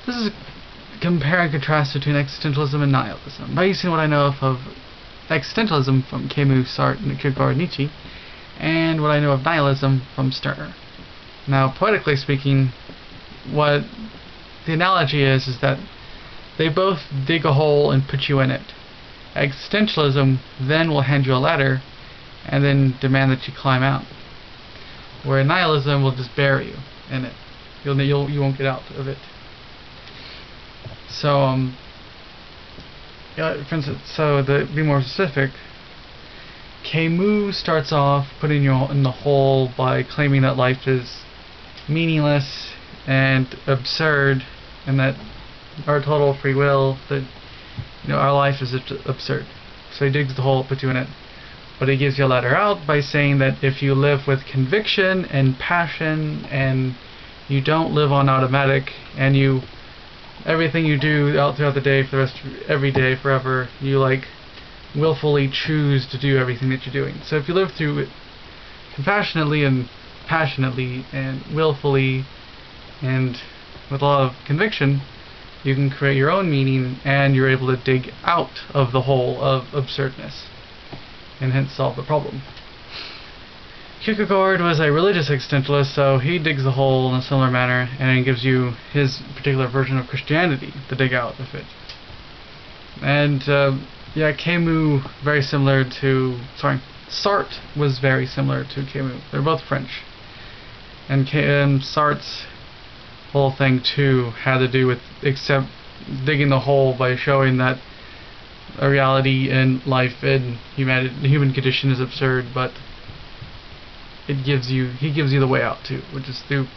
this is compare and contrast between existentialism and nihilism. Based on what I know of existentialism from Camus, Sartre, Kierkegaard, Nietzsche, and what I know of nihilism from Stirner. Now, poetically speaking, what the analogy is that they both dig a hole and put you in it. Existentialism then will hand you a ladder and then demand that you climb out, where nihilism will just bury you in it. You won't get out of it. So, for instance, to be more specific, Camus starts off putting you in the hole by claiming that life is meaningless and absurd, and that our total free will, that our life is absurd. So he digs the hole, puts you in it, but he gives you a ladder out by saying that if you live with conviction and passion, and you don't live on automatic, and everything you do out throughout the day, for the rest of every day, forever, you willfully choose to do everything that you're doing. So if you live through it compassionately and passionately and willfully and with a lot of conviction, you can create your own meaning, and you're able to dig out of the hole of absurdness and hence solve the problem. Kierkegaard was a religious existentialist, so he digs the hole in a similar manner and gives you his particular version of Christianity to dig out of it. And Camus very similar to Sartre was very similar to Camus. They're both French, and Sartre's whole thing too had to do with digging the hole by showing that a reality in life and humanity, the human condition, is absurd, but he gives you the way out too, which is through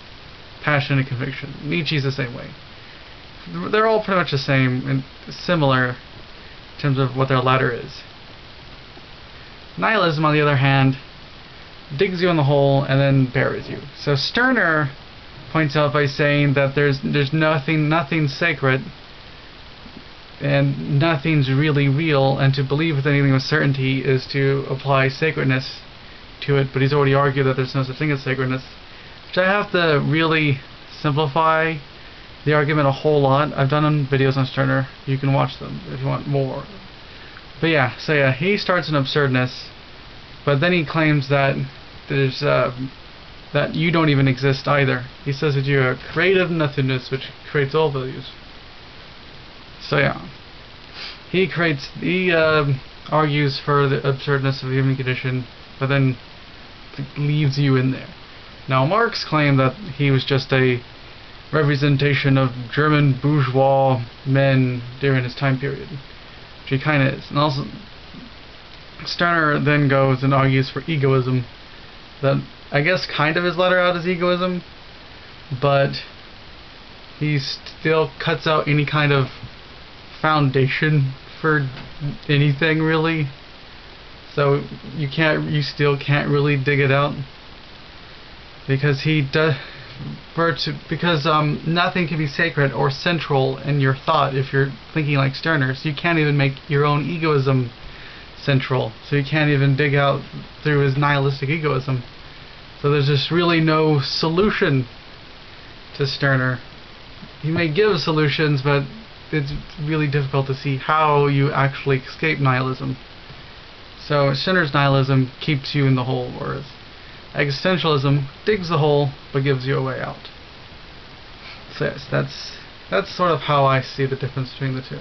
passion and conviction. Nietzsche's the same way. They're all pretty much the same and similar in terms of what their ladder is. Nihilism, on the other hand, digs you in the hole and then buries you. So Stirner points out by saying that there's nothing sacred and nothing's really real, and to believe with anything with certainty is to apply sacredness to it, but he's already argued that there's no such thing as sacredness, which I have to really simplify the argument a whole lot. I've done videos on Stirner. You can watch them if you want more. But he starts in absurdness, but then he claims that there's that you don't even exist either. He says that you're a creative nothingness which creates all values. So he argues for the absurdness of the human condition, but then leaves you in there. Now, Marx claimed that he was just a representation of German bourgeois men during his time period, which he kind of is. And also, Stirner then goes and argues for egoism, that I guess kind of his letter out is egoism, but he still cuts out any kind of foundation for anything really. So you still can't really dig it out, because nothing can be sacred or central in your thought if you're thinking like Stirner. So you can't even make your own egoism central. So you can't even dig out through his nihilistic egoism. So there's just really no solution to Stirner. He may give solutions, but it's really difficult to see how you actually escape nihilism. So Stirner's nihilism keeps you in the hole, whereas existentialism digs the hole but gives you a way out. So yes, that's sort of how I see the difference between the two.